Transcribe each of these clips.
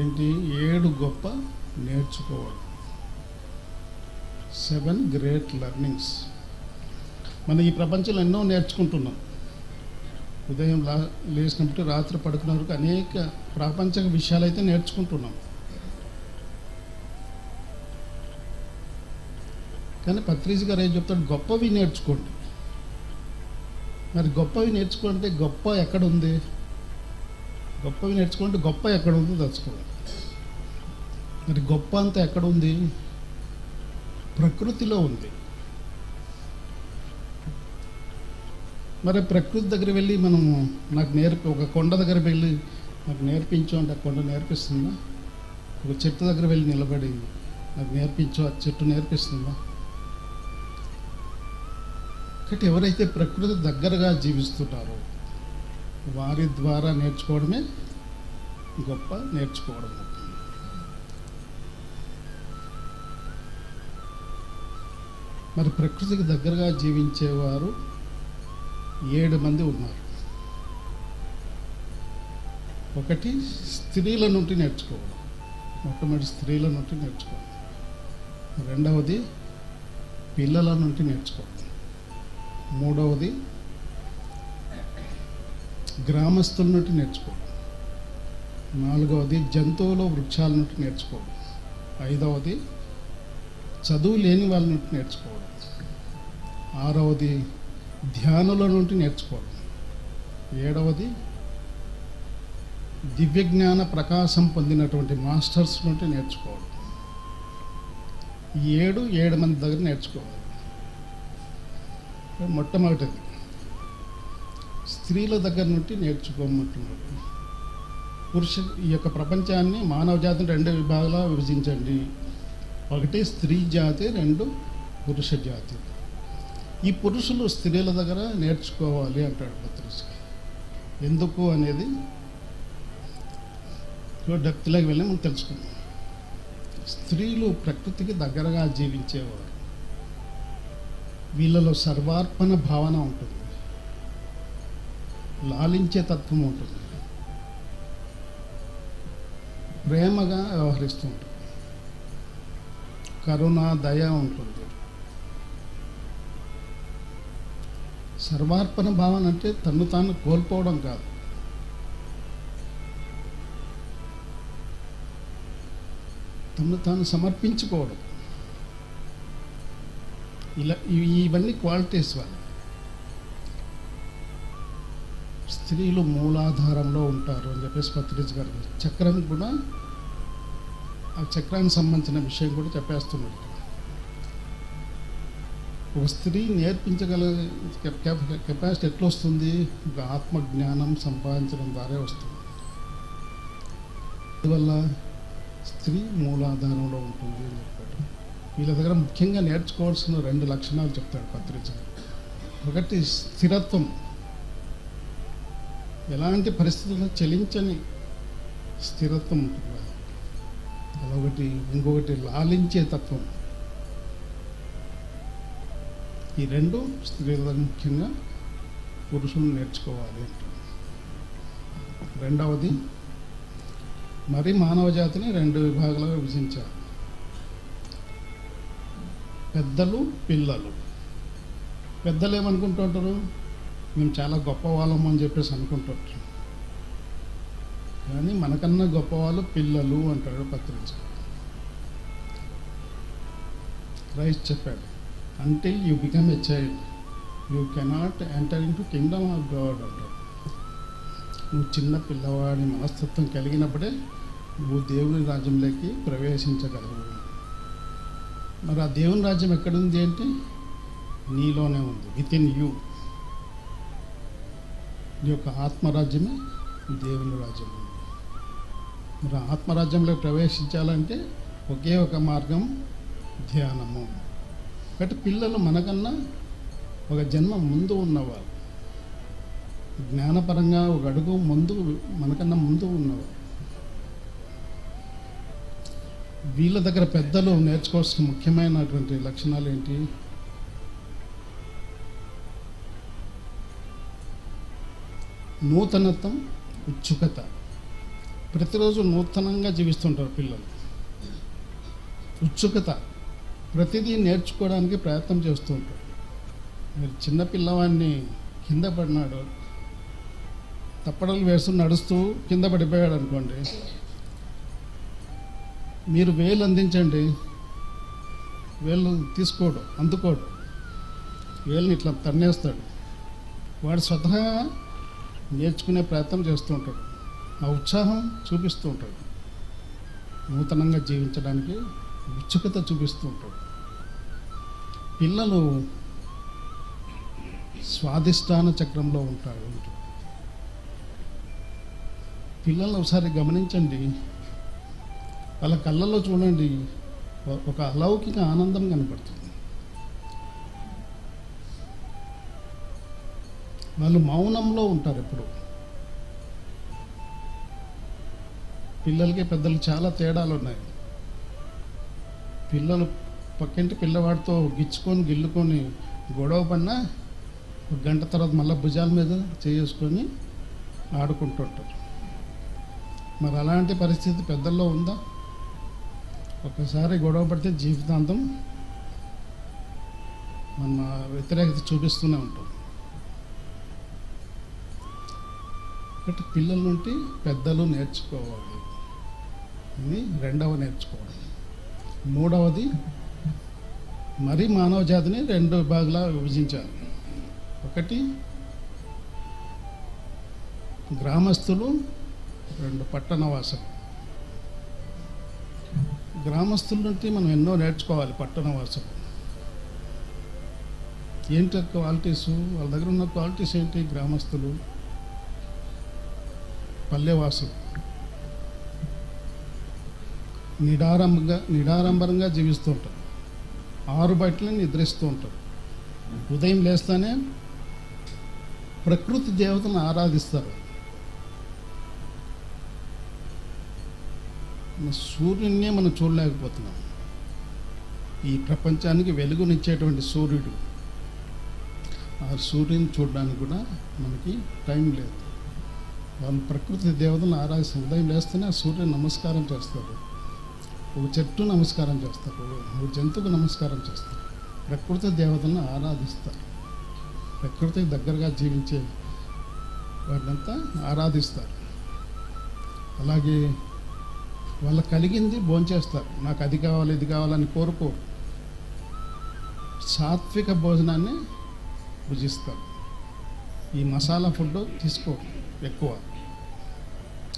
ఏంటి 7 గొప్ప నేర్చుకోవడం, 7 గ్రేట్ లెర్నింగ్స్. మనం ఈ ప్రపంచంలో ఎన్నో నేర్చుకుంటున్నాం. ఉదయం లేచినప్పుడు రాత్రి పడుకున్న వరకు అనేక ప్రాపంచిక విషయాలు అయితే నేర్చుకుంటున్నాం. కానీ పత్రిస్ గారు ఏం చెప్తాడు, గొప్పవి నేర్చుకోండి. మరి గొప్పవి నేర్చుకుంటే గొప్ప ఎక్కడ ఉంది? గొప్పవి నేర్చుకుంటే గొప్ప ఎక్కడ ఉందో తెలుసుకోవాలి. మరి గొప్ప అంతా ఎక్కడ ఉంది? ప్రకృతిలో ఉంది. మరి ప్రకృతి దగ్గర వెళ్ళి మనము ఒక కొండ దగ్గర వెళ్ళి నాకు నేర్పించు అంటే ఆ కొండ నేర్పిస్తుందా? ఒక చెట్టు దగ్గర వెళ్ళి నిలబడి నాకు నేర్పించు, ఆ చెట్టు నేర్పిస్తుందా? కాబట్టి ఎవరైతే ప్రకృతి దగ్గరగా జీవిస్తున్నారో వారి ద్వారా నేర్చుకోవడమే గొప్ప నేర్చుకోవడం అవుతుంది. మరి ప్రకృతికి దగ్గరగా జీవించేవారు 7 మంది ఉన్నారు. ఒకటి స్త్రీల నుండి నేర్చుకోవడం, మొట్టమొదటి స్త్రీల నుండి నేర్చుకోవడం. రెండవది పిల్లల నుండి నేర్చుకోవడం. మూడవది గ్రామస్తుల నుండి నేర్చుకోవడం. నాలుగవది జంతువుల వృక్షాల నుండి నేర్చుకోవడం. ఐదవది చదువు లేని వాళ్ళ నుండి నేర్చుకోవడం. ఆరవది ధ్యానుల నుండి నేర్చుకోవడం. ఏడవది దివ్యజ్ఞాన ప్రకాశం పొందినటువంటి మాస్టర్స్ నుండి నేర్చుకోవడం. 7 మంది దగ్గర నేర్చుకోవాలి. మొట్టమొదటిది స్త్రీల దగ్గర నుండి నేర్చుకోమంటున్నాడు. ఈ యొక్క ప్రపంచాన్ని మానవ జాతిని 2 విభాగాలుగా విభజించండి. ఒకటి స్త్రీ జాతి, 2 పురుష జాతి. ఈ పురుషులు స్త్రీల దగ్గర నేర్చుకోవాలి అంటాడు పత్రిస్. ఎందుకు అనేది డెప్త్లోకి వెళ్ళి మనం తెలుసుకుందాం. స్త్రీలు ప్రకృతికి దగ్గరగా జీవించేవారు. వీళ్ళలో సర్వార్పణ భావన ఉంటుంది, లాలించే తత్వం ఉంటుంది, ప్రేమగా వ్యవహరిస్తూ ఉంటుంది, కరుణ, దయ ఉంటుంది. సర్వార్పణ భావన అంటే తను తాను కోల్పోవడం కాదు, తను తాను సమర్పించుకోవడం. ఇవన్నీ క్వాలిటీస్ వల్ల స్త్రీలు మూలాధారంలో ఉంటారు అని చెప్పేసి పత్రిస్ గారు చక్రం కూడా, ఆ చక్రానికి సంబంధించిన విషయం కూడా చెప్పేస్తున్నాడు. ఒక స్త్రీ నేర్పించగల కెపాసిటీ ఎట్లా వస్తుంది? ఒక ఆత్మజ్ఞానం సంపాదించడం ద్వారా వస్తుంది. అందువల్ల స్త్రీ మూలాధారంలో ఉంటుంది అని చెప్పాడు. వీళ్ళ దగ్గర ముఖ్యంగా నేర్చుకోవాల్సిన 2 లక్షణాలు చెప్తాడు పత్రిస్ గారు. ఒకటి స్థిరత్వం, ఎలాంటి పరిస్థితుల్లో చలించని స్థిరత్వం ఉంటుంది. అదొకటి. ఇంకొకటి లాలించే తత్వం. ఈ 2 స్త్రీల ముఖ్యంగా పురుషులు నేర్చుకోవాలి అంటారు. రెండవది మరి మానవ జాతిని 2 విభాగాలుగా విభజించారు. పెద్దలు, పిల్లలు. పెద్దలు ఏమనుకుంటూ ఉంటారు? మేము చాలా గొప్పవాళ్ళం అని చెప్పేసి అనుకుంటుంటారు. కానీ మనకన్నా గొప్పవాళ్ళు పిల్లలు అంటాడు పత్రిస్. క్రైస్ట్ చెప్పాడు, until you become a child you cannot enter into kingdom of God అంటాడు. నువ్వు చిన్న పిల్లవాడి మనస్తత్వం కలిగినప్పుడే నువ్వు దేవుని రాజ్యంలోకి ప్రవేశించగలవు. మరి ఆ దేవుని రాజ్యం ఎక్కడుంది అంటే నీలోనే ఉంది, విత్ ఇన్ యూ. నీ యొక్క ఆత్మరాజ్యమే దేవుని రాజ్యం. మరి ఆత్మరాజ్యంలో ప్రవేశించాలంటే ఒకే ఒక మార్గం ధ్యానము. కాబట్టి పిల్లలు మనకన్నా ఒక జన్మ ముందు ఉన్నవారు, జ్ఞానపరంగా ఒక అడుగు ముందు, మనకన్నా ముందు ఉన్నవారు. వీళ్ళ దగ్గర పెద్దలు నేర్చుకోవాల్సిన ముఖ్యమైనటువంటి లక్షణాలు ఏంటి? నూతనత్వం, ఉత్సుకత. ప్రతిరోజు నూతనంగా జీవిస్తుంటారు పిల్లలు. ఉత్సుకత, ప్రతిదీ నేర్చుకోవడానికి ప్రయత్నం చేస్తూ ఉంటారు. మీరు చిన్న పిల్లవాడిని కింద పడినాడు, తప్పడలు వేస్తూ నడుస్తూ కింద పడిపోయాడు అనుకోండి, మీరు వేలు అందించండి, వేలు తీసుకోడు, అందుకోడు, వేలుని ఇట్లా తన్నేస్తాడు. వాడు స్వతహా నేర్చుకునే ప్రయత్నం చేస్తూ ఉంటాడు, ఆ ఉత్సాహం చూపిస్తూ ఉంటాడు, నూతనంగా జీవించడానికి ఉత్సుకత చూపిస్తూ ఉంటాడు. పిల్లలు స్వాదిష్టాన చక్రంలో ఉంటారు. పిల్లల్ని ఒకసారి గమనించండి, వాళ్ళ కళ్ళల్లో చూడండి, ఒక అలౌకిక ఆనందం కనపడుతుంది. వాళ్ళు మౌనంలో ఉంటారు ఎప్పుడు. పిల్లలకి పెద్దలకి చాలా తేడాలు ఉన్నాయి. పిల్లలు పక్కింటి పిల్లవాడితో గిల్లుకొని గొడవ పడినా ఒక గంట తర్వాత మళ్ళీ భుజాల మీద చేసుకొని ఆడుకుంటుంటారు. మరి అలాంటి పరిస్థితి పెద్దల్లో ఉందా? ఒకసారి గొడవ పడితే జీవితాంతం మన వ్యతిరేకత చూపిస్తూనే ఉంటాం. కాబట్టి పిల్లల నుండి పెద్దలు నేర్చుకోవాలి. ఇది రెండవ నేర్చుకోవడం. మూడవది, మరి మానవ జాతిని రెండు విభాగాలుగా విభజించాలి. ఒకటి గ్రామస్తులు, రెండు పట్టణవాసులు. గ్రామస్తుల నుండి మనం ఎన్నో నేర్చుకోవాలి. పట్టణవాసులు ఏంటి క్వాలిటీస్, వాళ్ళ దగ్గర ఉన్న క్వాలిటీస్ ఏంటి? గ్రామస్తులు, పల్లెవాసులు నిడారంబరంగా జీవిస్తూ ఉంటారు. 6 బయటలను నిద్రిస్తూ ఉంటారు. ఉదయం లేస్తానే ప్రకృతి దేవతలను ఆరాధిస్తారు. సూర్యున్నే మనం చూడలేకపోతున్నాం. ఈ ప్రపంచానికి వెలుగునిచ్చేటువంటి సూర్యుడు, ఆ సూర్యుని చూడడానికి కూడా మనకి టైం లేదు. వాళ్ళు ప్రకృతి దేవతలను ఆరాధిస్తారు. ఉదయం లేస్తేనే ఆ సూర్యుని నమస్కారం చేస్తారు, ఒక చెట్టు నమస్కారం చేస్తారు, ఒక జంతువుకు నమస్కారం చేస్తారు. ప్రకృతి దేవతలను ఆరాధిస్తారు. ప్రకృతికి దగ్గరగా జీవించే వాటినంతా ఆరాధిస్తారు. అలాగే వాళ్ళకి కలిగింది భోంచేస్తారు. నాకు అది కావాలి ఇది కావాలని కోరుకోరు. సాత్విక భోజనాన్ని భుజిస్తారు. ఈ మసాలా ఫుడ్ తీసుకోరు ఎక్కువ.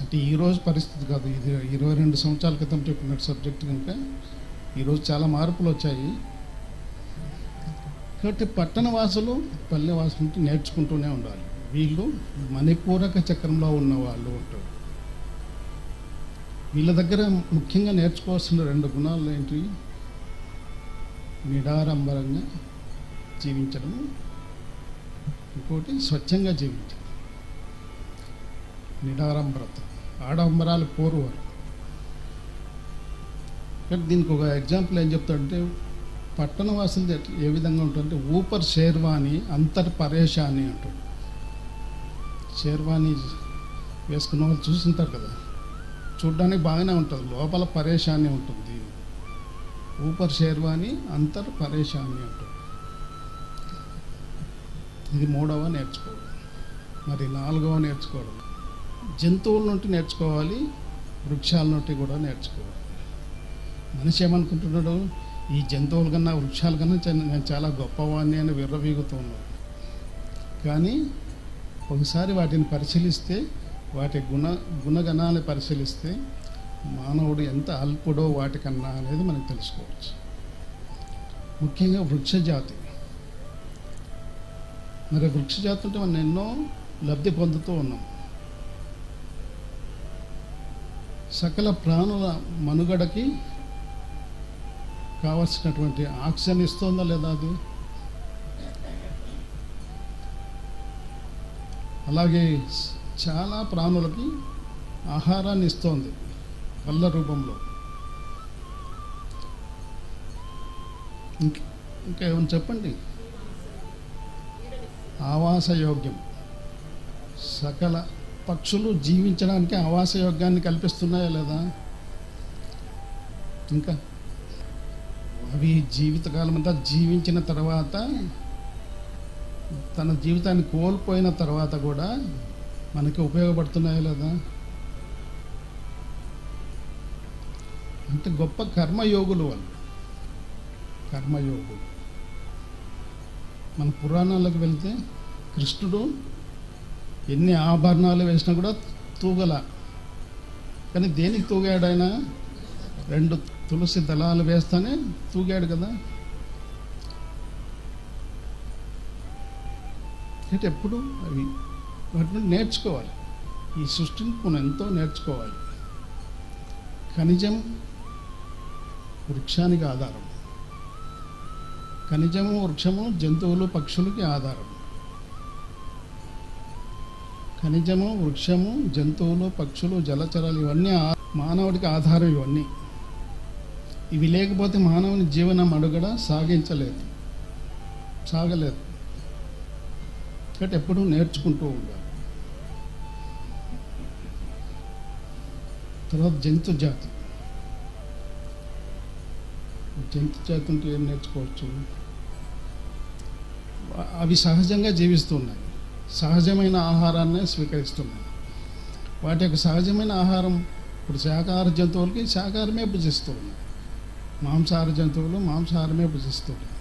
అంటే ఈరోజు పరిస్థితి కాదు, ఇది 22 సంవత్సరాల క్రితం చెప్పిన సబ్జెక్ట్ కనుక ఈరోజు చాలా మార్పులు వచ్చాయి. కాబట్టి పట్టణవాసులు పల్లెవాసులు నేర్చుకుంటూనే ఉండాలి. వీళ్ళు మణిపూరక చక్రంలో ఉన్న వాళ్ళు ఉంటారు. వీళ్ళ దగ్గర ముఖ్యంగా నేర్చుకోవాల్సిన 2 గుణాలు ఏంటి? నిడారంబరంగా జీవించడము, ఇంకోటి స్వచ్ఛంగా జీవించడం. నిడారంబరత, ఆడంబరాలు కోరువారు. కానీ దీనికి ఒక ఎగ్జాంపుల్ ఏం చెప్తాడంటే, పట్టణవాసులు ఏ విధంగా ఉంటుందంటే, ఊపర్ షేర్వాణి అంతర్ పరేషాని అంటాడు. షేర్వాణి వేసుకున్న వాళ్ళు చూసింటారు కదా, చూడ్డానికి బాగానే ఉంటుంది, లోపల పరేషాని ఉంటుంది. ఊపర్ షేర్వాణి అంతర్ పరేషాని అంటాడు. ఇది 3వ నేర్చుకోవడం. మరి 4వ నేర్చుకోవడం, జంతువుల నుండి నేర్చుకోవాలి, వృక్షాల నుండి కూడా నేర్చుకోవాలి. మనిషి ఏమనుకుంటున్నాడు, ఈ జంతువుల కన్నా వృక్షాల కన్నా నేను చాలా గొప్పవాడిని అని విర్రవీగుతూ ఉన్నాడు. కానీ ఒకసారి వాటిని పరిశీలిస్తే, వాటి గుణగణాలను పరిశీలిస్తే మానవుడు ఎంత అల్పుడో వాటికన్నా అనేది మనకు తెలుసుకోవచ్చు. ముఖ్యంగా వృక్షజాతి. మరి వృక్షజాతి అంటే మనం ఎన్నో లబ్ధి పొందుతూ ఉన్నాం. సకల ప్రాణుల మనుగడకి కావలసినటువంటి ఆక్సిజన్ ఇస్తుందా లేదా అది? అలాగే చాలా ప్రాణులకి ఆహారాన్ని ఇస్తోంది పళ్ళ రూపంలో. ఇంకా ఏమని చెప్పండి? ఆవాసయోగ్యం, సకల పక్షులు జీవించడానికి ఆవాసయోగ్యాన్ని కల్పిస్తున్నాయా లేదా? ఇంకా అవి జీవితకాలం అంతా జీవించిన తర్వాత, తన జీవితాన్ని కోల్పోయిన తర్వాత కూడా మనకి ఉపయోగపడుతున్నాయా లేదా? అంటే గొప్ప కర్మయోగులు వాళ్ళు, కర్మయోగులు. మన పురాణాలకు వెళ్తే కృష్ణుడు ఎన్ని ఆభరణాలు వేసినా కూడా తూగల. కానీ దేనికి తూగాడు ఆయన? 2 తులసి దళాలు వేస్తానే తూగాడు కదా. అంటే ఎప్పుడు అవి వాటిని నేర్చుకోవాలి. ఈ సృష్టిని మనం ఎంతో నేర్చుకోవాలి. ఖనిజం వృక్షానికి ఆధారం, ఖనిజము వృక్షము జంతువులు పక్షులకి ఆధారం. ఖనిజము వృక్షము జంతువులు పక్షులు జలచరాలు ఇవన్నీ మానవుడికి ఆధారం. ఇవన్నీ ఇవి లేకపోతే మానవుని జీవనం మనుగడ సాగలేదు. కాబట్టి ఎప్పుడూ నేర్చుకుంటూ ఉండాలి. తర్వాత జంతు జాతి అంటే ఏం నేర్చుకోవచ్చు? అవి సహజంగా జీవిస్తున్నాయి, సహజమైన ఆహారాన్ని స్వీకరిస్తున్నాయి. వాటి యొక్క సహజమైన ఆహారం ఇప్పుడు శాకాహార జంతువులకి శాకాహారమే భుజిస్తూ ఉన్నాయి, మాంసాహార జంతువులు మాంసాహారమే భుజిస్తూ ఉన్నాయి.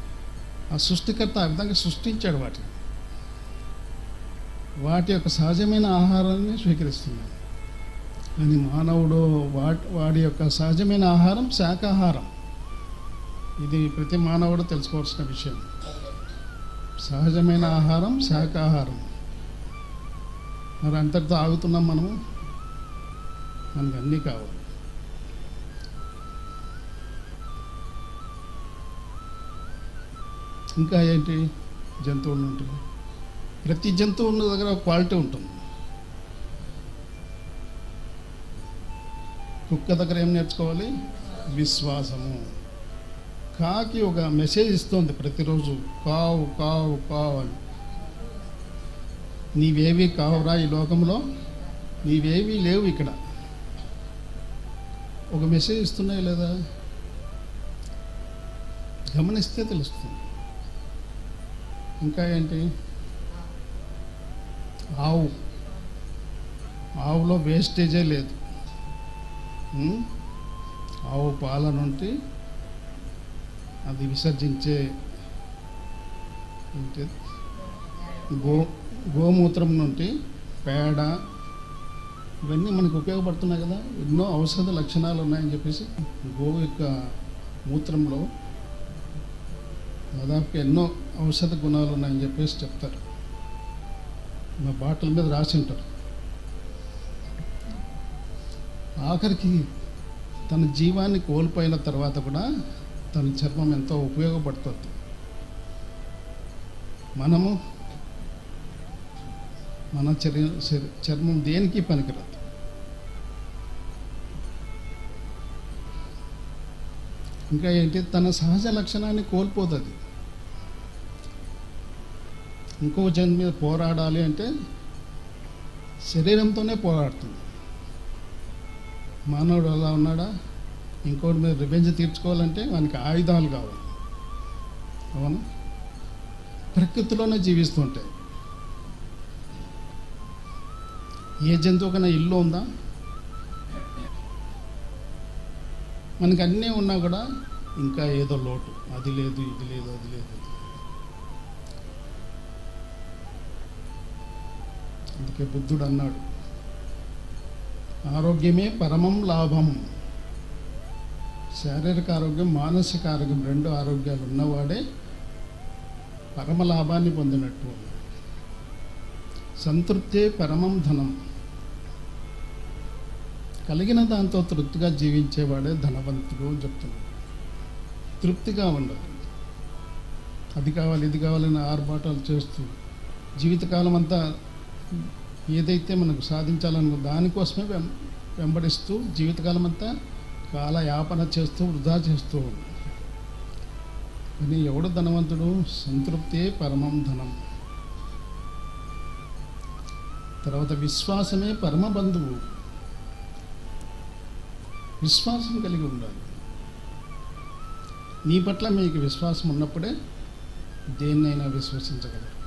ఆ సృష్టికర్త ఆ విధంగా సృష్టించాడు వాటిని, వాటి యొక్క సహజమైన ఆహారాన్ని స్వీకరిస్తున్నాడు. కానీ మానవుడు వాడి యొక్క సహజమైన ఆహారం శాకాహారం. ఇది ప్రతి మానవుడు తెలుసుకోవాల్సిన విషయం. సహజమైన ఆహారం శాకాహారం. మరి అంతటితో ఆగుతున్నాం మనము? మనకు అన్నీ కావాలి. ఇంకా ఏంటి? జంతువులు ఉంటాయి. ప్రతి జంతువు ఉన్న దగ్గర ఒక క్వాలిటీ ఉంటుంది. కుక్క దగ్గర ఏం నేర్చుకోవాలి? విశ్వాసము. కాకి ఒక మెసేజ్ ఇస్తుంది ప్రతిరోజు, కావు కావు కావు అని. నీవేవి కావురా ఈ లోకంలో, నీవేవి లేవు ఇక్కడ. ఒక మెసేజ్ ఇస్తున్నాయి లేదా? గమనిస్తే తెలుస్తుంది. ఇంకా ఏంటి? ఆవులో వేస్టేజే లేదు. ఆవు పాల నుండి అది విసర్జించే గోమూత్రం నుండి పేడ, ఇవన్నీ మనకు ఉపయోగపడుతున్నాయి కదా. ఎన్నో ఔషధ లక్షణాలు ఉన్నాయని చెప్పేసి గోవు యొక్క మూత్రంలో దాదాపుగా ఎన్నో ఔషధ గుణాలు ఉన్నాయని చెప్పేసి చెప్తారు. మా బాటిల్ మీద రాసి ఉంటారు. ఆఖరికి తన జీవాన్ని కోల్పోయిన తర్వాత కూడా తన చర్మం ఎంతో ఉపయోగపడుతుంది. మన చర్మం దేనికి పనికిరాదు. ఇంకా ఏంటి? తన సహజ లక్షణాన్ని కోల్పోతుంది. ఇంకో జంతు మీద పోరాడాలి అంటే శరీరంతోనే పోరాడుతుంది. మానవుడు అలా ఉన్నాడా? ఇంకోటి మీద రివెంజ్ తీర్చుకోవాలంటే వానికి ఆయుధాలు కావాలి. అవును, ప్రకృతిలోనే జీవిస్తుంటాయి. ఏ జంతువుకైనా ఇల్లు ఉందా? మనకి అన్నీ ఉన్నా కూడా ఇంకా ఏదో లోటు, అది లేదు ఇది లేదు అది లేదు. అందుకే బుద్ధుడు అన్నాడు, ఆరోగ్యమే పరమం లాభం. శారీరక ఆరోగ్యం మానసిక ఆరోగ్యం 2 ఆరోగ్యాలు ఉన్నవాడే పరమ లాభాన్ని పొందినట్టు. సంతృప్తే పరమం ధనం. కలిగిన దాంతో తృప్తిగా జీవించేవాడే ధనవంతుడు అని చెప్తున్నాడు. తృప్తిగా ఉండాలి. అది కావాలి ఇది కావాలని ఆర్భాటాలు చేస్తూ జీవితకాలం అంతా ఏదైతే మనకు సాధించాలనుకో దానికోసమే వెంబడిస్తూ జీవితకాలం అంతా కాలయాపన చేస్తూ వృధా చేస్తూ కానీ ఎవడు ధనవంతుడు? సంతృప్తే పరమం ధనం. తర్వాత విశ్వాసమే పరమ బంధువు. విశ్వాసం కలిగి ఉండాలి. నీ పట్ల మీకు విశ్వాసం ఉన్నప్పుడే దేన్నైనా విశ్వసించగలరు.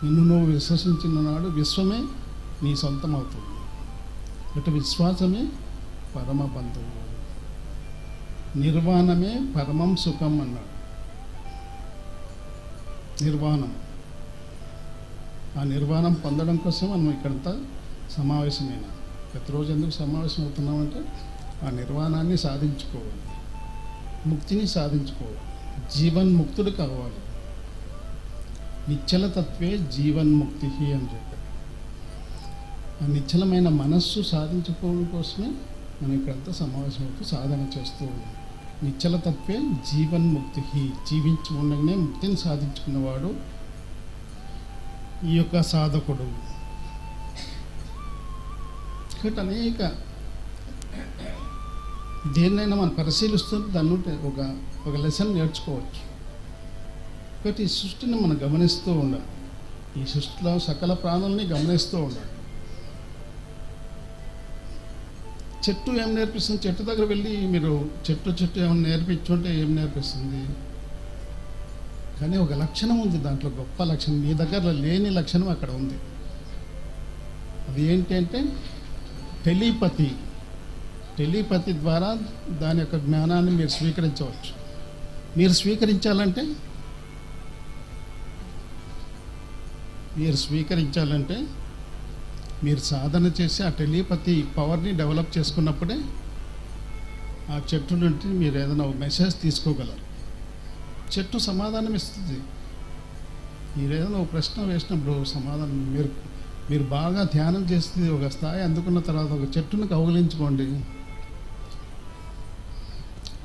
నిన్ను నువ్వు విశ్వసించిన నాడు విశ్వమే నీ సొంతం అవుతుంది. ఇటు విశ్వాసమే పరమ బంధువు. నిర్వాణమే పరమం సుఖం అన్నాడు. నిర్వాణం, ఆ నిర్వాణం పొందడం కోసం మనం ఇక్కడంతా సమావేశమైన. ప్రతిరోజు ఎందుకు సమావేశం అవుతున్నామంటే ఆ నిర్వాణాన్ని సాధించుకోవాలి, ముక్తిని సాధించుకోవాలి, జీవన్ముక్తుడు కావాలి. నిశ్చల తత్వే జీవన్ముక్తి అని చెప్పారు. ఆ నిశ్చలమైన మనస్సు సాధించుకోవడం కోసమే మనం ఇక్కడంతా సమావేశం అవుతూ సాధన చేస్తూ ఉన్నాం. నిశ్చల తత్వే జీవన్ముక్తి, జీవించి ఉండగానే ముక్తిని సాధించుకున్నవాడు ఈ యొక్క సాధకుడు. ఇక్కడ అనేక దేన్నైనా మనం పరిశీలిస్తుంటే దాన్ని ఒక లెసన్ నేర్చుకోవచ్చు. ఒకటి, ఈ సృష్టిని మనం గమనిస్తూ ఉండాలి. ఈ సృష్టిలో సకల ప్రాణుల్ని గమనిస్తూ ఉండాలి. చెట్టు ఏం నేర్పిస్తుంది? చెట్టు దగ్గర వెళ్ళి మీరు చెట్టు ఏమైనా నేర్పించుంటే ఏం నేర్పిస్తుంది? కానీ ఒక లక్షణం ఉంది దాంట్లో, గొప్ప లక్షణం. మీ దగ్గర లేని లక్షణం అక్కడ ఉంది. అది ఏంటి అంటే టెలిపతి. టెలిపతి ద్వారా దాని యొక్క జ్ఞానాన్ని మీరు స్వీకరించవచ్చు. మీరు స్వీకరించాలంటే మీరు సాధన చేసి ఆ టెలిపతి పవర్ని డెవలప్ చేసుకున్నప్పుడే ఆ చెట్టు నుండి మీరు ఏదైనా ఒక మెసేజ్ తీసుకోగలరు. చెట్టు సమాధానం ఇస్తుంది. మీరు ఏదైనా ఒక ప్రశ్న వేసినప్పుడు సమాధానం మీరు బాగా ధ్యానం చేస్తే ఒక స్థాయి అందుకున్న తర్వాత ఒక చెట్టును కౌగిలించుకోండి.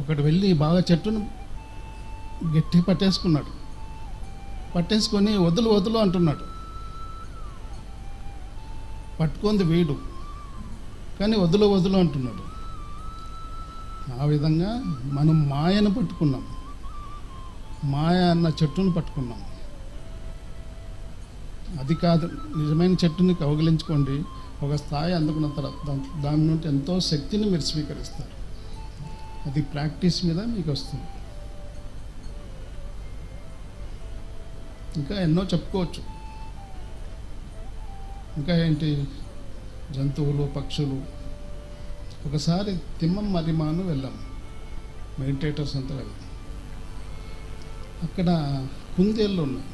ఒకటి వెళ్ళి బాగా చెట్టును గట్టి పట్టేసుకొని వదులు అంటున్నాడు. పట్టుకుంది వీడు, కానీ వదులు అంటున్నాడు. ఆ విధంగా మనం మాయను పట్టుకున్నాం, మాయ అన్న చెట్టును పట్టుకున్నాం. అది కాదు, నిజమైన చెట్టుని కౌగిలించుకోండి. ఒక స్థాయి అందుకున్న తర్వాత దాని నుండి ఎంతో శక్తిని మీరు స్వీకరిస్తారు. అది ప్రాక్టీస్ మీద మీకు వస్తుంది. ఇంకా ఎన్నో చెప్పుకోవచ్చు. ఇంకా ఏంటి, జంతువులు, పక్షులు. ఒకసారి తిమ్మం మరిమాను వెళ్ళాం, మెడిటేటర్స్ అంతా వెళ్ళాం. అక్కడ కుందేళ్ళు ఉన్నాయి,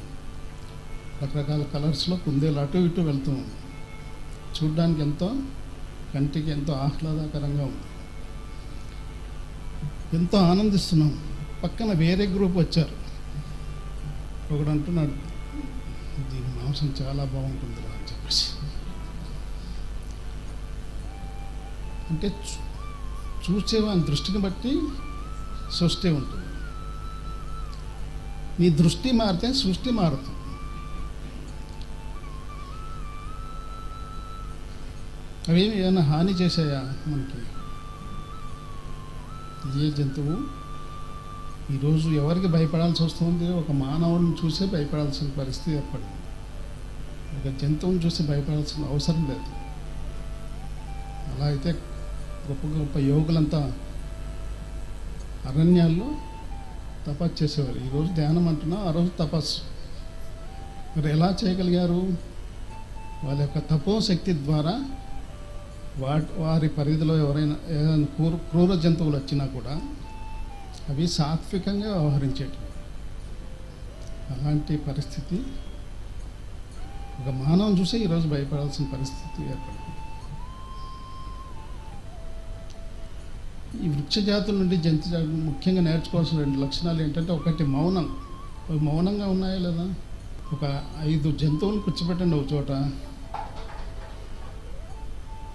రకరకాల కలర్స్లో కుందేలు అటు ఇటు వెళ్తూ ఉంది. చూడ్డానికి కంటికి ఎంతో ఆహ్లాదకరంగా ఉంది. ఎంతో ఆనందిస్తున్నాం. పక్కన వేరే గ్రూప్ వచ్చారు. ఒకడు అంటున్నాడు, దీని మాంసం చాలా బాగుంటుంది అని చెప్పేసి. అంటే చూసేవాని దృష్టిని బట్టి సృష్టి ఉంటుంది. నీ దృష్టి మారితే సృష్టి మారుతుంది. అవేమి ఏమైనా హాని చేశాయా మనకి? ఏ జంతువు ఈరోజు ఎవరికి భయపడాల్సి వస్తుంది? ఒక మానవుడిని చూసే భయపడాల్సిన పరిస్థితి ఏర్పడింది. ఒక జంతువుని చూసి భయపడాల్సిన అవసరం లేదు. అలా అయితే గొప్ప యోగులంతా అరణ్యాల్లో తపస్సు చేసేవారు. ఈరోజు ధ్యానం అంటున్నా, ఆ రోజు తపస్సు. మరి ఎలా చేయగలిగారు? వాళ్ళ యొక్క తపోశక్తి ద్వారా వారి పరిధిలో ఎవరైనా ఏదైనా క్రూర జంతువులు వచ్చినా కూడా అవి సాత్వికంగా వ్యవహరించేటివి. అలాంటి పరిస్థితి ఒక మానవం చూసే ఈరోజు భయపడాల్సిన పరిస్థితి ఏర్పడింది. ఈ వృక్ష జాతుల నుండి జంతు జాతులు ముఖ్యంగా నేర్చుకోవాల్సిన 2 లక్షణాలు ఏంటంటే, ఒకటి మౌనం. అవి మౌనంగా ఉన్నాయా లేదా? ఒక 5 జంతువులను కూర్చోబెట్టండి ఒక చోట,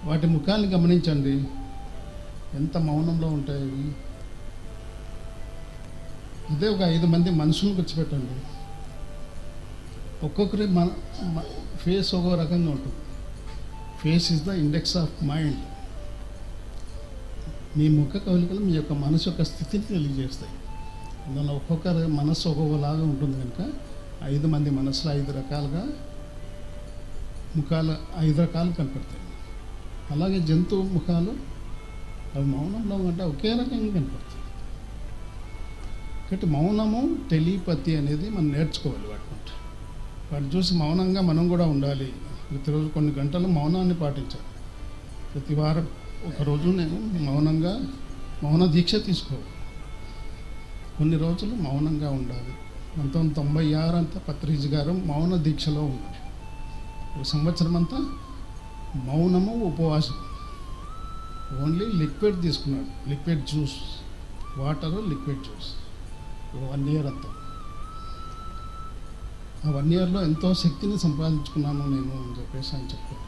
వాటి ముఖాన్ని గమనించండి, ఎంత మౌనంలో ఉంటాయి అవి. అదే ఒక 5 మంది మనుషులను కూర్చోబెట్టండి, ఒక్కొక్కరి ఫేస్ ఒక్కో రకంగా ఉంటుంది. Face is the index of mind. మీ ముఖ కవలికలు మీ యొక్క మనసు యొక్క స్థితిని తెలియజేస్తాయి. అందువల్ల ఒక్కొక్కరి మనస్సు ఒక్కొక్కలాగా ఉంటుంది కనుక 5 మంది మనసులో 5 రకాలుగా ముఖాలు 5 రకాలు కనపడతాయి. అలాగే జంతువు ముఖాలు అవి మౌనంలో అంటే ఒకే రకంగా కనపడతాయి. కాబట్టి మౌనము టెలిపతి అనేది మనం నేర్చుకోవాలి. వాటిని చూసి మౌనంగా మనం కూడా ఉండాలి. ప్రతిరోజు కొన్ని గంటలు మౌనాన్ని పాటించాలి. ప్రతి వారం ఒకరోజు నేను మౌన దీక్ష తీసుకోవాలి. కొన్ని రోజులు మౌనంగా ఉండాలి. 1996 అంతా పత్రిజ్ గారు మౌన దీక్షలో ఉన్నారు. ఒక సంవత్సరం అంతా మౌనము, ఉపవాసం, ఓన్లీ లిక్విడ్ తీసుకున్నాడు. Liquid juice, water, liquid juice 1 year అంతా. ఆ 1 ఇయర్లో ఎంతో శక్తిని సంపాదించుకున్నాను నేను అని చెప్పేసి అని చెప్పాను.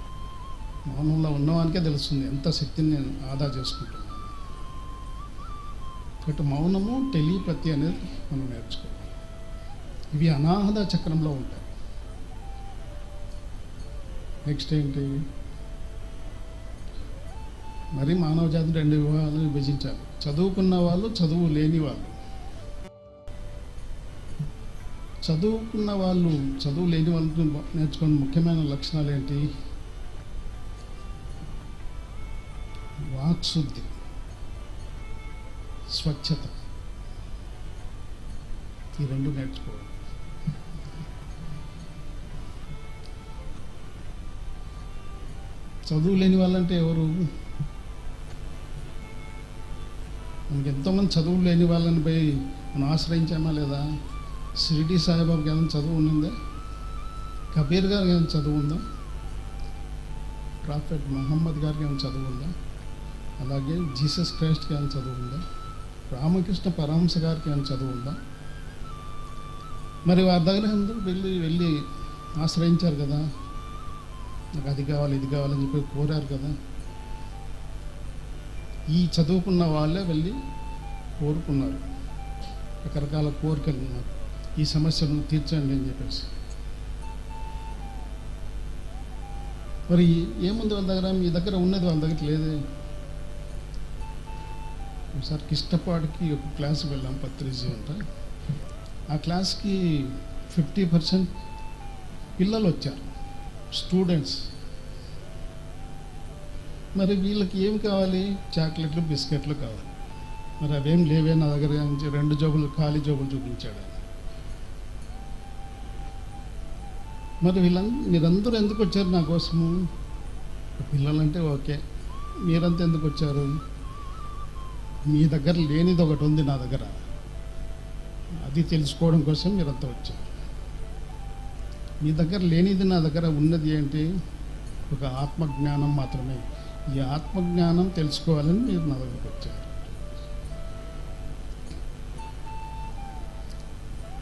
మౌనంలో ఉన్నవానికే తెలుస్తుంది ఎంత శక్తిని నేను ఆదా చేసుకుంటున్నాను. కాబట్టి మౌనము, టెలిపతి అనేది మనం నేర్చుకోవాలి. ఇవి అనాహత చక్రంలో ఉంటాయి. నెక్స్ట్ ఏంటి? మరి మానవ జాతి 2 విభాగాలు విభజించాలి. చదువుకున్న వాళ్ళు, చదువు లేని వాళ్ళు. చదువుకున్న వాళ్ళు, చదువు లేని వాళ్ళు నేర్చుకునే ముఖ్యమైన లక్షణాలు ఏంటి? వాక్శుద్ధి, స్వచ్ఛత, ఈ 2 నేర్చుకోవాలి. చదువు లేని వాళ్ళంటే ఎవరు? మనకి ఎంతోమంది చదువు లేని వాళ్ళని పోయి మనం ఆశ్రయించామా లేదా? షిరిడి సాయిబాబాకి ఏమైనా చదువు ఉన్నిందా? కబీర్ గారికి ఏమైనా చదువు ఉందా? ప్రాఫెట్ మహమ్మద్ గారికి ఏమైనా చదువు ఉందా? అలాగే జీసస్ క్రైస్ట్కి ఏమైనా చదువు ఉందా? రామకృష్ణ పరమహంస గారికి ఏమైనా చదువు ఉందా? మరి వారి దగ్గర ఎందుకు వెళ్ళి ఆశ్రయించారు కదా? నాకు అది కావాలి, ఇది కావాలని చెప్పి కోరారు కదా. ఈ చదువుకున్న వాళ్ళే వెళ్ళి కోరుకున్నారు, రకరకాల కోరికలు ఉన్నారు, ఈ సమస్యలను తీర్చండి అని చెప్పేసి. మరి ఏముంది వాళ్ళ దగ్గర? మీ దగ్గర ఉన్నది వాళ్ళ దగ్గర లేదే. ఒకసారి కిష్టపాడికి ఒక క్లాస్కి వెళ్ళాం, పత్రిజీ అంట. ఆ క్లాస్కి 50% పిల్లలు వచ్చారు, స్టూడెంట్స్. మరి వీళ్ళకి ఏం కావాలి? చాక్లెట్లు, బిస్కెట్లు కావాలి. మరి అవేం లేవే నా దగ్గర నుంచి 2 జోబులు, ఖాళీ జోబులు చూపించాడు ఆయన. మరి మీరందరూ ఎందుకు వచ్చారు నా కోసము? పిల్లలంటే ఓకే, మీరంతా ఎందుకు వచ్చారు? మీ దగ్గర లేనిది ఒకటి ఉంది నా దగ్గర, అది తెలుసుకోవడం కోసం మీరంతా వచ్చారు. మీ దగ్గర లేనిది నా దగ్గర ఉన్నది ఏంటి? ఒక ఆత్మజ్ఞానం మాత్రమే. ఈ ఆత్మజ్ఞానం తెలుసుకోవాలని మీరు నా దగ్గరకు వచ్చారు.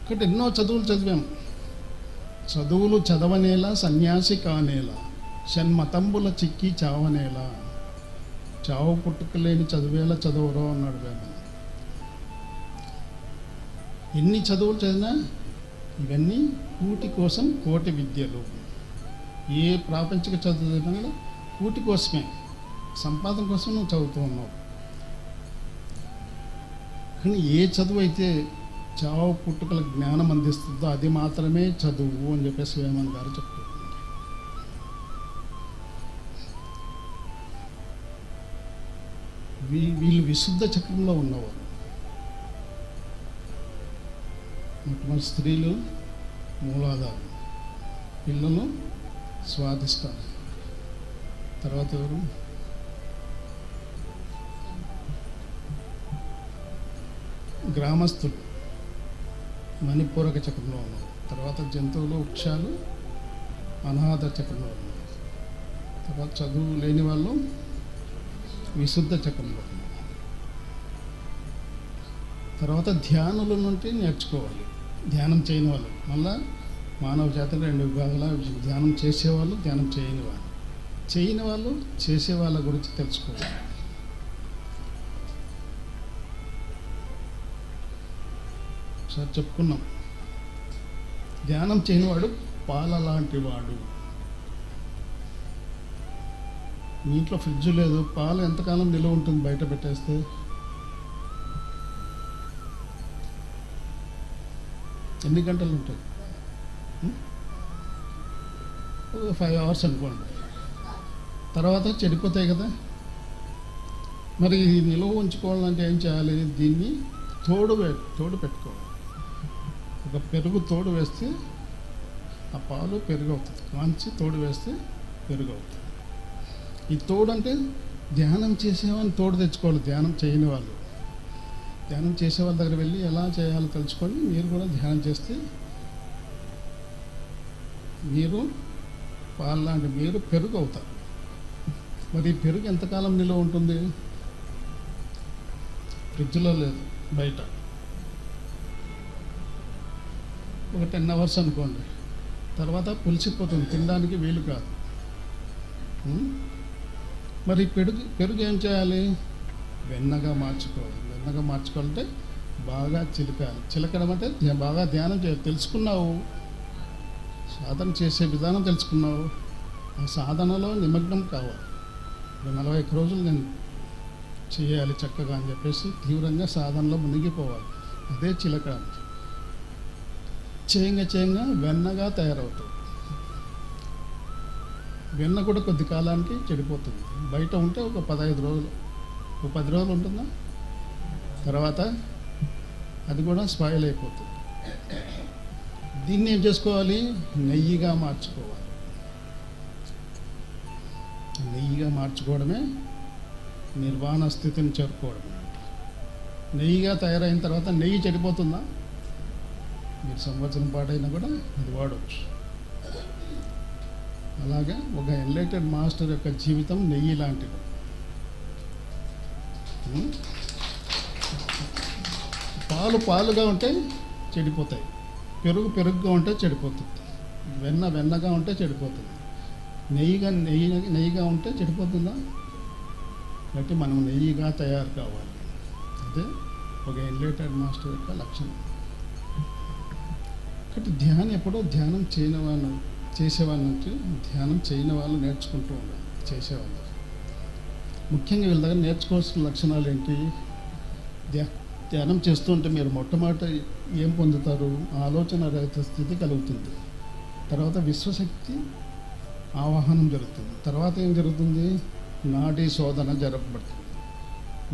ఇక్కడ ఎన్నో చదువులు చదివాం. చదువులు చదవనేలా, సన్యాసి కానేలా, షణ్మతంబుల చిక్కి చావనేలా. చావు పుట్టుకలేని చదివేలా చదువురో అన్నాడు వేమ. ఎన్ని చదువులు చదివినా ఇవన్నీ కూటి కోసం కోటి విద్యలు. ఏ ప్రాపంచిక చదువు చదివినా కూటి కోసమే, సంపాదన కోసం నువ్వు చదువుతూ ఉన్నావు. కానీ ఏ చదువు అయితే చావు పుట్టుకల జ్ఞానం అందిస్తుందో అది మాత్రమే చదువు అని చెప్పేసి వేమన్ గారు చెప్తున్నారు. వీళ్ళు విశుద్ధ చక్రంలో ఉన్నవారు. మొట్టమొదటి స్త్రీలు మూలాధారం, పిల్లలు స్వాదిష్టానం, తర్వాత ఎవరు? గ్రామస్తులు మణిపూరక చక్రంలో ఉన్నారు. తర్వాత జంతువులు, వృక్షాలు అనాహత చక్రంలో ఉన్నారు. తర్వాత చదువు లేని వాళ్ళు విశుద్ధ చక్రంలో ఉన్నారు. తర్వాత ధ్యానుల నుండి నేర్చుకోవాలి. ధ్యానం చేయని వాళ్ళు, మళ్ళా మానవ జాతిలో 2 విభాగాల, ధ్యానం చేసేవాళ్ళు, ధ్యానం చేయని వాళ్ళు. చేయని వాళ్ళు చేసే వాళ్ళ గురించి తెలుసుకోవాలి. ఒకసారి చెప్పుకున్నాం, ధ్యానం చేయనివాడు పాల లాంటి వాడు. మీ ఇంట్లో ఫ్రిడ్జ్ లేదు, పాలు ఎంతకాలం నిలువ ఉంటుంది బయట పెట్టేస్తే? ఎన్ని గంటలు ఉంటాయి? ఒక 5 అవర్స్ అనుకోండి, తర్వాత చెడిపోతాయి కదా. మరి నిల్వ ఉంచుకోవాలంటే ఏం చేయాలి? దీన్ని తోడు పెట్టుకోవాలి. ఒక పెరుగు తోడు వేస్తే ఆ పాలు పెరుగు అవుతుంది, కాంచి తోడు వేస్తే పెరుగు అవుతుంది. ఈ తోడు అంటే ధ్యానం చేసేవాళ్ళని తోడు తెచ్చుకోవాలి. ధ్యానం చేయని వాళ్ళు, ధ్యానం చేసే వాళ్ళ దగ్గర వెళ్ళి ఎలా చేయాలో తెలుసుకొని మీరు కూడా ధ్యానం చేస్తే మీరు పాలు లాంటి మీరు పెరుగు అవుతారు. మరి ఈ పెరుగు ఎంతకాలం నిల్వ ఉంటుంది? ఫ్రిడ్జ్లో లేదు, బయట ఒక 10 అవర్స్ అనుకోండి, తర్వాత పులిసిపోతుంది, తినడానికి వీలు కాదు. మరి పెరుగు ఏం చేయాలి? వెన్నగా మార్చుకోవాలి. వెన్నగా మార్చుకోవాలంటే బాగా చిలకాలి. చిలకడం అంటే బాగా ధ్యానం చేయాలి. తెలుసుకున్నావు, సాధన చేసే విధానం తెలుసుకున్నావు, ఆ సాధనలో నిమగ్నం కావాలి. 41 రోజులు నేను చేయాలి చక్కగా అని చెప్పేసి తీవ్రంగా సాధనలో మునిగిపోవాలి. అదే చిలక. చేయంగా వెన్నగా తయారవుతుంది. వెన్న కూడా కొద్ది కాలానికి చెడిపోతుంది. బయట ఉంటే ఒక 15 రోజులు, ఒక 10 రోజులు ఉంటుందా, తర్వాత అది కూడా స్పాయిల్ అయిపోతుంది. దీన్ని ఏం చేసుకోవాలి? నెయ్యిగా మార్చుకోవాలి. నెయ్యిగా మార్చుకోవడమే నిర్వాణ స్థితిని చేరుకోవడం. నెయ్యిగా తయారైన తర్వాత నెయ్యి చెడిపోతుందా? మీరు సంవత్సరం పాటైనా కూడా అది వాడవచ్చు. అలాగే ఒక ఎన్లైటెడ్ మాస్టర్ యొక్క జీవితం నెయ్యి లాంటిది. పాలుగా ఉంటే చెడిపోతాయి, పెరుగుగా ఉంటే చెడిపోతుంది, వెన్నగా ఉంటే చెడిపోతుంది, నెయ్యిగా ఉంటే చెడిపోతుందా? కాబట్టి మనం నెయ్యిగా తయారు కావాలి. అదే ఒక ఎన్లైటెడ్ మాస్టర్ యొక్క లక్షణం. కాబట్టి ధ్యానం ఎప్పుడో ధ్యానం చేసేవాళ్ళ నుంచి ధ్యానం చేయని వాళ్ళు నేర్చుకుంటూ ఉండాలి. చేసేవాళ్ళు ముఖ్యంగా వీళ్ళ దగ్గర నేర్చుకోవాల్సిన లక్షణాలు ఏంటి? ధ్యానం చేస్తూ ఉంటే మీరు మొట్టమొదట ఏం పొందుతారు? ఆలోచన రహిత స్థితి కలుగుతుంది. తర్వాత విశ్వశక్తి ఆవాహనం జరుగుతుంది. తర్వాత ఏం జరుగుతుంది? నాడీ శోధన జరపబడుతుంది.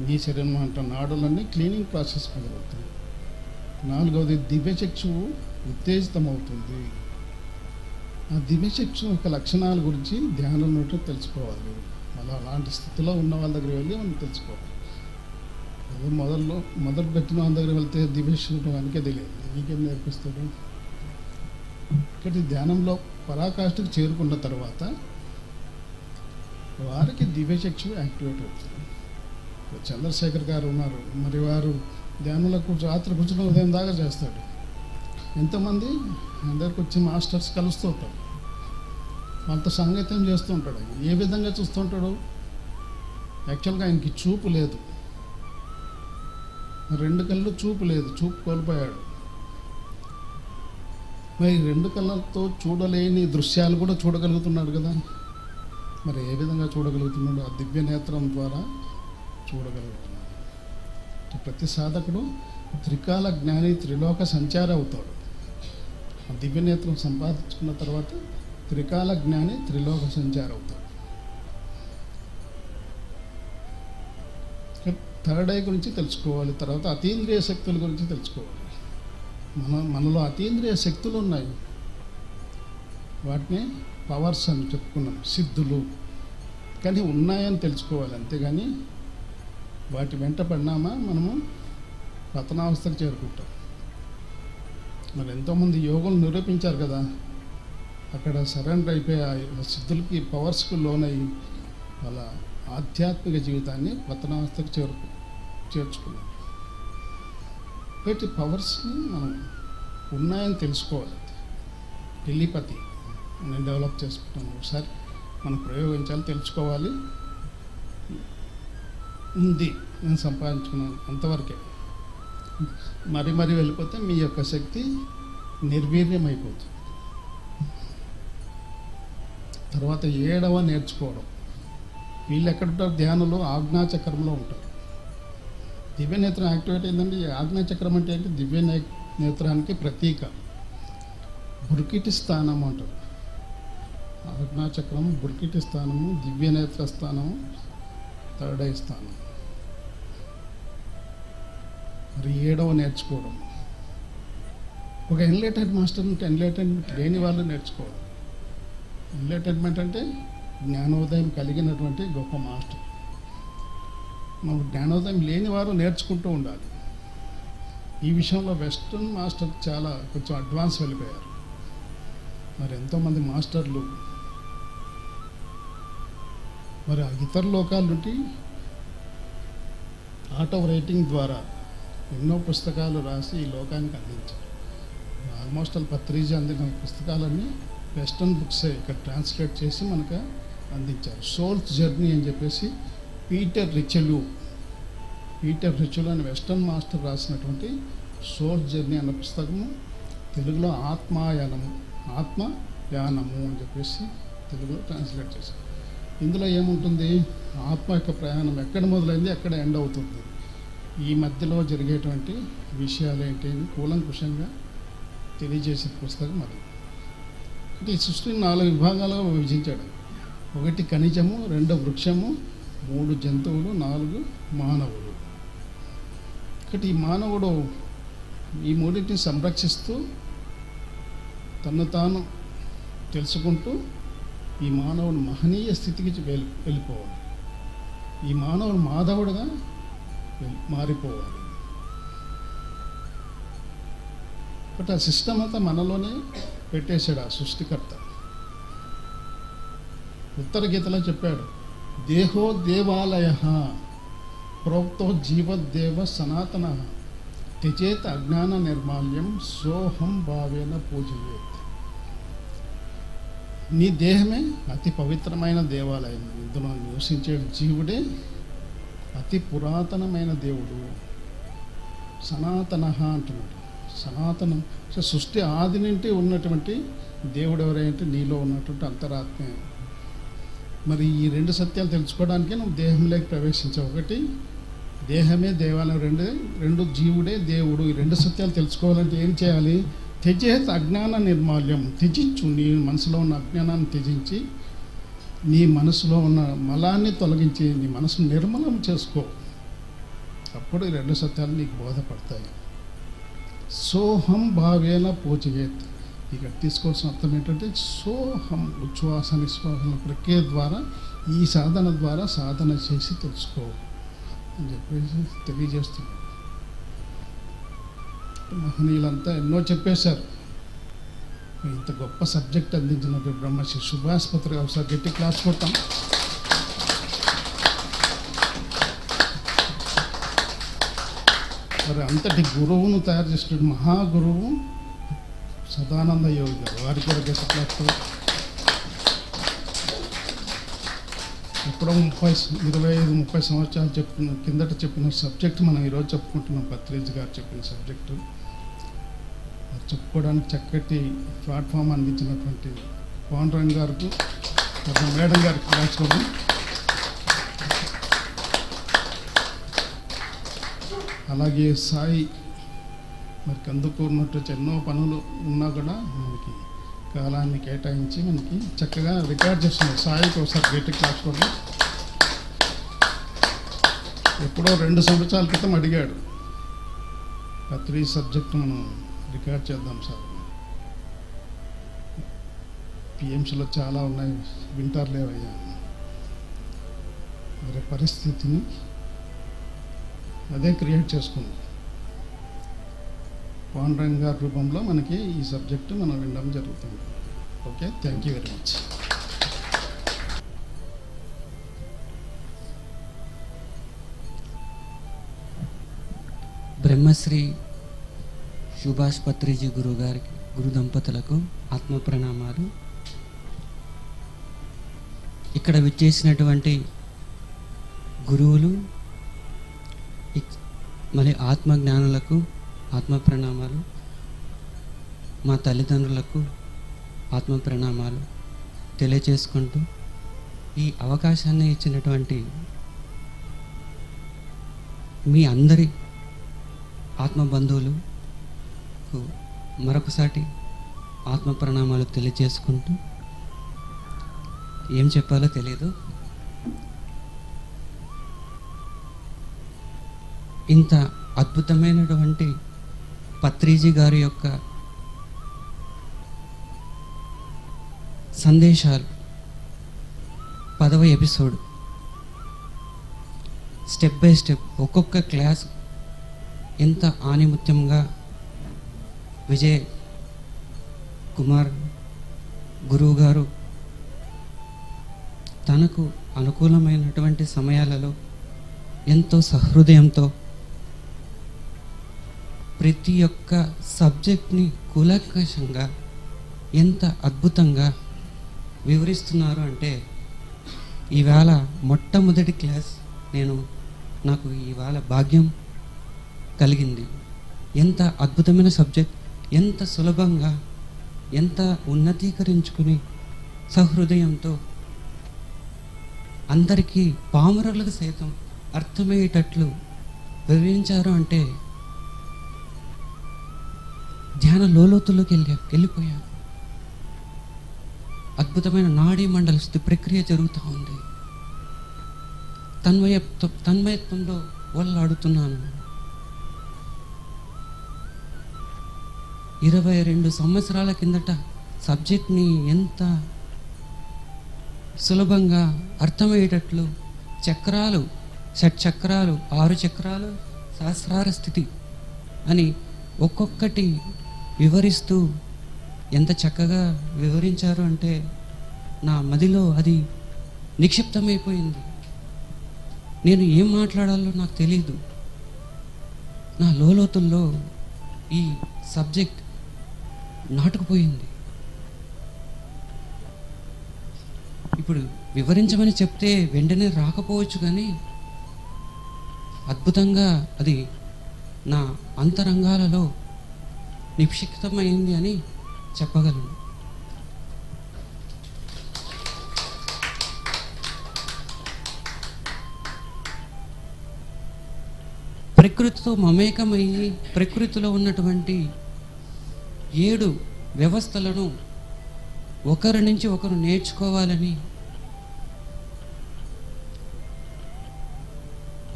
మీ శరీరం అంట నాడులన్నీ క్లీనింగ్ ప్రాసెస్ మొదలవుతుంది. 4వది దివ్యచక్షువు ఉత్తేజితమవుతుంది. ఆ దివ్యచక్షు యొక్క లక్షణాల గురించి ధ్యానం నుండి తెలుసుకోవాలి. అలాంటి స్థితిలో ఉన్న వాళ్ళ దగ్గర వెళ్ళి మనం తెలుసుకోవాలి. అదే మొదలు పెట్టిన వాళ్ళ దగ్గర వెళ్తే దివ్యచక్షు వానికే తెలియదు, నీకేం నేర్పిస్తాడు? ఇక్కడ ధ్యానంలో పరాకాష్ఠకు చేరుకున్న తర్వాత వారికి దివ్యచక్షు యాక్టివేట్ అవుతుంది. చంద్రశేఖర్ గారు ఉన్నారు, మరి వారు ధ్యానంలో రాత్రి కూర్చుని ఉదయం దాకా చేస్తాడు. ఎంతోమంది అందరికి వచ్చి మాస్టర్స్ కలుస్తూ ఉంటాడు, వాళ్ళతో సంగీతం చేస్తూ ఉంటాడు. ఏ విధంగా చూస్తూ ఉంటాడు? యాక్చువల్గా ఆయనకి చూపు లేదు, 2 కళ్ళు చూపు లేదు, చూపు కోల్పోయాడు. మరి 2 కళ్ళతో చూడలేని దృశ్యాలు కూడా చూడగలుగుతున్నాడు కదా. మరి ఏ విధంగా చూడగలుగుతున్నాడు? ఆ దివ్య నేత్రం ద్వారా చూడగలుగుతున్నాడు. ప్రతి సాధకుడు త్రికాల జ్ఞాని, త్రిలోక సంచారి అవుతాడు. ఆ దివ్య నేత్రం సంపాదించుకున్న తర్వాత త్రికాల జ్ఞాని, త్రిలోక సంచారి అవుతాడు. థర్డ్ ఐ గురించి తెలుసుకోవాలి. తర్వాత అతీంద్రియ శక్తుల గురించి తెలుసుకోవాలి. మనలో అతీంద్రియ శక్తులు ఉన్నాయి, వాటిని పవర్స్ అని చెప్పుకున్నాం, సిద్ధులు. కానీ ఉన్నాయని తెలుసుకోవాలి, అంతేగాని వాటి వెంట పడినామా మనము పతనావస్థకు చేరుకుంటాం. మరి ఎంతోమంది యోగులు నిరూపించారు కదా, అక్కడ సరెండర్ అయిపోయి సిద్ధులకి, పవర్స్కు లోనై వాళ్ళ ఆధ్యాత్మిక జీవితాన్ని పతనావస్థకు చేర్చుకున్నారు. కాబట్టి పవర్స్ని మనం ఉన్నాయని తెలుసుకోవాలి. టెలిపతి నేను డెవలప్ చేసుకుంటాను. ఒకసారి మనం ప్రయోగించాలి, తెలుసుకోవాలి. ఉంది, నేను సంపాదించుకున్నాను, అంతవరకే. మరి వెళ్ళిపోతే మీ యొక్క శక్తి నిర్వీర్యం అయిపోతుంది. తర్వాత 7వ నేర్చుకోవడం. వీళ్ళు ఎక్కడుంటారు? ధ్యానంలో ఆజ్ఞాచక్రంలో ఉంటారు. దివ్య నేత్రం యాక్టివేట్ అయిందండి. ఆజ్ఞాచక్రం అంటే ఏంటి? దివ్య నేత్రానికి ప్రతీక. బురికిటి స్థానం అంటారు. ఆజ్ఞాచక్రము, బుర్కిటి స్థానము, దివ్యనేత్ర స్థానము, థర్డ్ ఐ స్థానం. మరి 7వ నేర్చుకోవడం. ఒక ఎన్లైటెడ్ మాస్టర్ ఉంటే ఎన్లైటెడ్మెంట్ లేని వాళ్ళు నేర్చుకోవడం. ఎన్లైటెడ్మెంట్ అంటే జ్ఞానోదయం కలిగినటువంటి గొప్ప మాస్టర్. మనం జ్ఞానోదయం లేని వారు నేర్చుకుంటూ ఉండాలి. ఈ విషయంలో వెస్ట్రన్ మాస్టర్ చాలా కొంచెం అడ్వాన్స్ వెళ్ళిపోయారు. మరి ఎంతోమంది మాస్టర్లు మరి ఇతర లోకాల నుండి ఆర్ట్ ఆఫ్ రైటింగ్ ద్వారా ఎన్నో పుస్తకాలు రాసి ఈ లోకానికి అందించారు. ఆల్మోస్ట్ పత్రిజీ అందిన పుస్తకాలన్నీ వెస్టర్న్ బుక్స్ ఇక్కడ ట్రాన్స్లేట్ చేసి మనకు అందించారు. సోల్స్ జర్నీ అని చెప్పేసి పీటర్ రిచెల్యూ అని వెస్టర్న్ మాస్టర్ రాసినటువంటి సోల్స్ జర్నీ అన్న పుస్తకము తెలుగులో ఆత్మయానము అని చెప్పేసి తెలుగులో ట్రాన్స్లేట్ చేశారు. ఇందులో ఏముంటుంది? ఆత్మ యొక్క ప్రయాణం ఎక్కడ మొదలైంది, ఎక్కడ ఎండ్ అవుతుంది, ఈ మధ్యలో జరిగేటువంటి విషయాలు ఏంటి అని కూలంకుషంగా తెలియజేసే పుస్తకం అది. అంటే ఈ సృష్టిని 4 విభాగాలుగా విభజించాడు. 1 ఖనిజము, 2 వృక్షము, 3 జంతువులు, 4 మానవుడు. ఒకటి ఈ మానవుడు ఈ మూడింటిని సంరక్షిస్తూ తను తాను తెలుసుకుంటూ ఈ మానవుడు మహనీయ స్థితికి వెళ్ళిపోవాలి. ఈ మానవుడు మాధవుడుగా మారిపోవాలి. బట్ ఆ సిస్టమ్ అంతా మనలోనే పెట్టేశాడు ఆ సృష్టికర్త. ఉత్తర గీతలో చెప్పాడు, దేహో దేవాలయ ప్రోక్తో జీవదేవ సనాతన త్యజేత అజ్ఞాన నిర్మాల్యం సోహం భావేన పూజయేత్. నీ దేహమే అతి పవిత్రమైన దేవాలయం. ఇందులో నివసించే జీవుడే అతి పురాతనమైన దేవుడు. సనాతన అంటున్నాడు. సనాతనం సృష్టి ఆది నుండి ఉన్నటువంటి దేవుడు ఎవరైతే నీలో ఉన్నటువంటి అంతరాత్మే. మరి ఈ 2 సత్యాలు తెలుసుకోవడానికి నువ్వు దేహంలోకి ప్రవేశించావు. 1 దేహమే దేవాలయం, 2 జీవుడే దేవుడు. ఈ 2 సత్యాలు తెలుసుకోవాలంటే ఏం చేయాలి? త్యజేత అజ్ఞాన నిర్మాల్యం. త్యజించు, నీ మనసులో ఉన్న అజ్ఞానాన్ని త్యజించి నీ మనసులో ఉన్న మలాన్ని తొలగించి నీ మనసును నిర్మలం చేసుకో. అప్పుడు ఈ 2 సత్యాలు నీకు బోధపడతాయి. సోహం భావేన పూజయేత్. ఇక్కడ తీసుకోవాల్సిన అర్థం ఏంటంటే సోహం, ఉచ్ఛ్వాస నిశ్వాసన ప్రక్రియ ద్వారా ఈ సాధన ద్వారా సాధన చేసి తెలుసుకో అని చెప్పేసి తెలియజేస్తున్నాడు. మహనీయులంతా ఎన్నో చెప్పేశారు. ఇంత గొప్ప సబ్జెక్ట్ అందించినటువంటి బ్రహ్మశ్రీ సుభాష్ పత్రి గారు ఒకసారి గట్టి క్లాస్ కొడతాం. మరి అంతటి గురువును తయారు చేసిన మహాగురువు సదానంద యోగి గారు. వారికి కూడా గట్టి క్లాస్ కొడతాం. ఎప్పుడో 25-30 సంవత్సరాలు కిందట చెప్పిన సబ్జెక్ట్ మనం ఈరోజు చెప్పుకుంటున్నాం. పత్రిజీ గారు చెప్పిన సబ్జెక్టు చెప్పుకోవడానికి చక్కటి ప్లాట్ఫామ్ అందించినటువంటి పాండురంగ గారికి, మేడం గారికి రాసుకోవడం. అలాగే సాయి మరి కందుకూరున్నట్టు ఎన్నో పనులు ఉన్నా కూడా మనకి కాలాన్ని కేటాయించి మనకి చక్కగా రికార్డ్ చేస్తున్నారు. సాయికి ఒకసారి గట్టి క్లాస్ కూడా. ఎప్పుడో 2 సంవత్సరాల క్రితం అడిగాడు, పత్రి సబ్జెక్ట్ మనం రికార్డ్ చేద్దాం సార్. పిఎంసీలో చాలా ఉన్నాయి, వింటారులేవయ్యా. మరి పరిస్థితిని అదే క్రియేట్ చేసుకుంది. పాండురంగ గారి రూపంలో మనకి ఈ సబ్జెక్టు మనం వినడం జరుగుతుంది. Okay, thank you very much. Brahmashri Subhash Patriji గురుగారికి, గురు దంపతులకు ఆత్మ ప్రణామాలు. ఇక్కడ విచ్చేసినటువంటి గురువులు మరి ఆత్మజ్ఞానులకు ఆత్మ ప్రణామాలు. మా తల్లిదండ్రులకు ఆత్మ ప్రణామాలు తెలియచేసుకుంటూ ఈ అవకాశాన్ని ఇచ్చినటువంటి మీ అందరి ఆత్మ బంధువులకు మరొకసారి ఆత్మ ప్రణామాలు తెలియచేసుకుంటూ ఏం చెప్పాలో తెలియదు. ఇంత అద్భుతమైనటువంటి పత్రిజీ గారి యొక్క సందేశాలు 10వ ఎపిసోడ్ స్టెప్ బై స్టెప్ ఒక్కొక్క క్లాస్ ఎంత ఆనిముత్యంగా విజయ్ కుమార్ గురువు గారు తనకు అనుకూలమైనటువంటి సమయాలలో ఎంతో సహృదయంతో ప్రతి ఒక్క సబ్జెక్ట్ని కూలంకషంగా ఎంత అద్భుతంగా వివరిస్తున్నారు అంటే, ఈవేళ మొట్టమొదటి క్లాస్ నాకు ఇవాళ భాగ్యం కలిగింది. ఎంత అద్భుతమైన సబ్జెక్ట్, ఎంత సులభంగా, ఎంత ఉన్నతీకరించుకుని సహృదయంతో అందరికీ పామరులకు సైతం అర్థమయ్యేటట్లు వివరించారు అంటే ధ్యాన లోతుల్లోకి వెళ్ళిపోయాను. అద్భుతమైన నాడీ మండల స్థితి ప్రక్రియ జరుగుతూ ఉంది. తన్మయత్వంలో వాళ్ళాడుతున్నాను. 22 సంవత్సరాల కిందట సబ్జెక్ట్ని ఎంత సులభంగా అర్థమయ్యేటట్లు చక్రాలు, షట్చక్రాలు, 6 చక్రాలు, సహస్రార స్థితి అని ఒక్కొక్కటి వివరిస్తూ ఎంత చక్కగా వివరించారు అంటే నా మదిలో అది నిక్షిప్తమైపోయింది. నేను ఏం మాట్లాడాలో నాకు తెలియదు. నా లోతుల్లో ఈ సబ్జెక్ట్ నాటుకుపోయింది. ఇప్పుడు వివరించమని చెప్తే వెంటనే రాకపోవచ్చు, కానీ అద్భుతంగా అది నా అంతరంగాలలో నిక్షిప్తమైంది అని చెప్పగలను. ప్రకృతితో మమేకమయ్యి ప్రకృతిలో ఉన్నటువంటి 7 వ్యవస్థలను ఒకరి నుంచి ఒకరు నేర్చుకోవాలని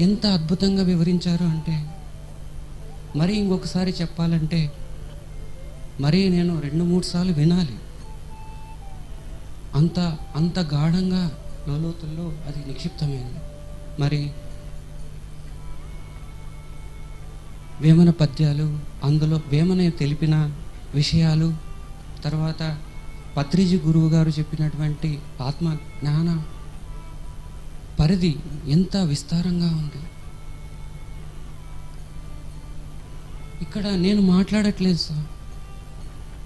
ఎంత అద్భుతంగా వివరించారు అంటే, మరి ఇంకొకసారి చెప్పాలంటే మరి నేను 2-3 సార్లు వినాలి. అంత గాఢంగా లోతుల్లో అది నిక్షిప్తమైంది. మరి వేమన పద్యాలు, అందులో వేమన తెలిపిన విషయాలు, తర్వాత పత్రిజీ గురువు గారు చెప్పినటువంటి ఆత్మ జ్ఞాన పరిధి ఎంత విస్తారంగా ఉంది. ఇక్కడ నేను మాట్లాడట్లేదు సార్,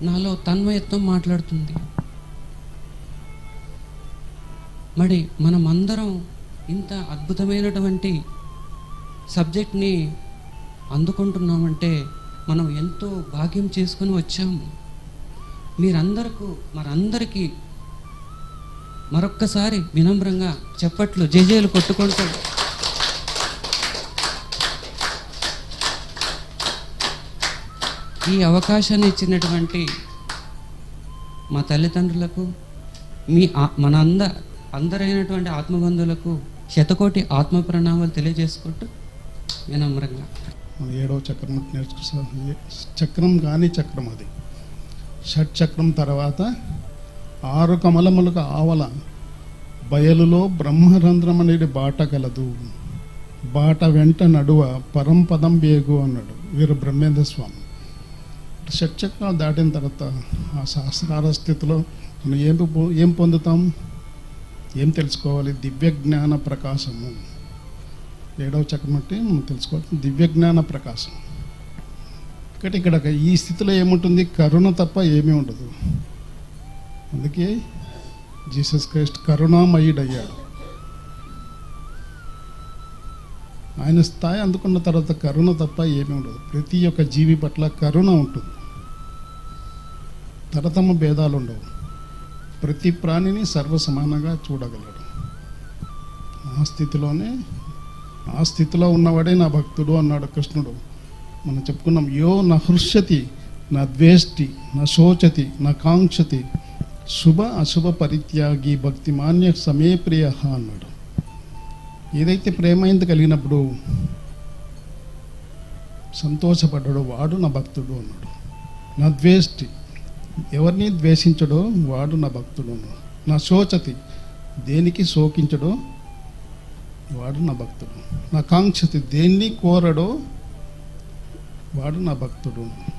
నాలో తన్మయత్వం మాట్లాడుతుంది. మరి మనమందరం ఇంత అద్భుతమైనటువంటి సబ్జెక్ట్ని అందుకుంటున్నామంటే మనం ఎంతో భాగ్యం చేసుకొని వచ్చాము. మరందరికీ మరొక్కసారి వినమ్రంగా చప్పట్లు జేజేలు కొట్టుకుంటూ ఈ అవకాశాన్ని ఇచ్చినటువంటి మా తల్లిదండ్రులకు, అందరైనటువంటి ఆత్మబంధువులకు శతకోటి ఆత్మ ప్రణామాలు తెలియజేసుకుంటూ వినమ్రంగా 7వ చక్రం నేర్చుకుంటాం. చక్రం కానీ చక్రం అది షట్చక్రం తర్వాత 6 కమలములకు ఆవల బయలులో బ్రహ్మరంధ్రం అనేది బాట కలదు, బాట వెంట నడువ పరంపదం వేగు అన్నాడు వీరు బ్రహ్మేంద్ర స్వామి. షట్చక్రాలు దాటిన తర్వాత ఆ సహస్రార స్థితిలో మనం ఏం పొందుతాం, ఏం తెలుసుకోవాలి? దివ్య జ్ఞాన ప్రకాశము. 7వ చక్రం అంటే మనం తెలుసుకోవాలి దివ్య జ్ఞాన ప్రకాశం. ఇక్కడ ఈ స్థితిలో ఏముంటుంది? కరుణ తప్ప ఏమీ ఉండదు. అందుకే జీసస్ క్రైస్ట్ కరుణామయుడయ్యాడు. ఆయన స్థాయి అందుకున్న తర్వాత కరుణ తప్ప ఏమీ ఉండదు. ప్రతి ఒక్క జీవి పట్ల కరుణ ఉంటుంది. తరతమ భేదాలు ఉండవు. ప్రతి ప్రాణిని సర్వసమానంగా చూడగలడు. ఆ స్థితిలో ఉన్నవాడే నా భక్తుడు అన్నాడు కృష్ణుడు. మనం చెప్పుకున్నాం, యో నా హృష్యతి నా ద్వేష్టి నా శోచతి నా కాంక్షతి శుభ అశుభ పరిత్యాగి భక్తిమాన్య సమే ప్రియ అన్నాడు. ఏదైతే ప్రేమైంది కలిగినప్పుడు సంతోషపడ్డాడో వాడు నా భక్తుడు అన్నాడు. నా ద్వేష్టి, ఎవరిని ద్వేషించడో వాడు నా భక్తుడు అన్నాడు. నా శోచతి, దేనికి శోకించడో వాడు నా భక్తుడు. నా కాంక్షతి, దేన్ని కోరడో వాడు నా భక్తుడు.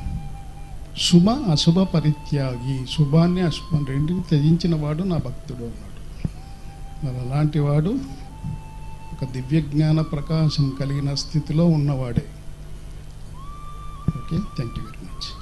శుభ అశుభ పరిత్యాగి, శుభాన్ని అశుభం రెండింటిని త్యజించిన వాడు నా భక్తుడు అన్నాడు. మరి అలాంటి వాడు ఒక దివ్య జ్ఞాన ప్రకాశం కలిగిన స్థితిలో ఉన్నవాడే. Okay, thank you very much.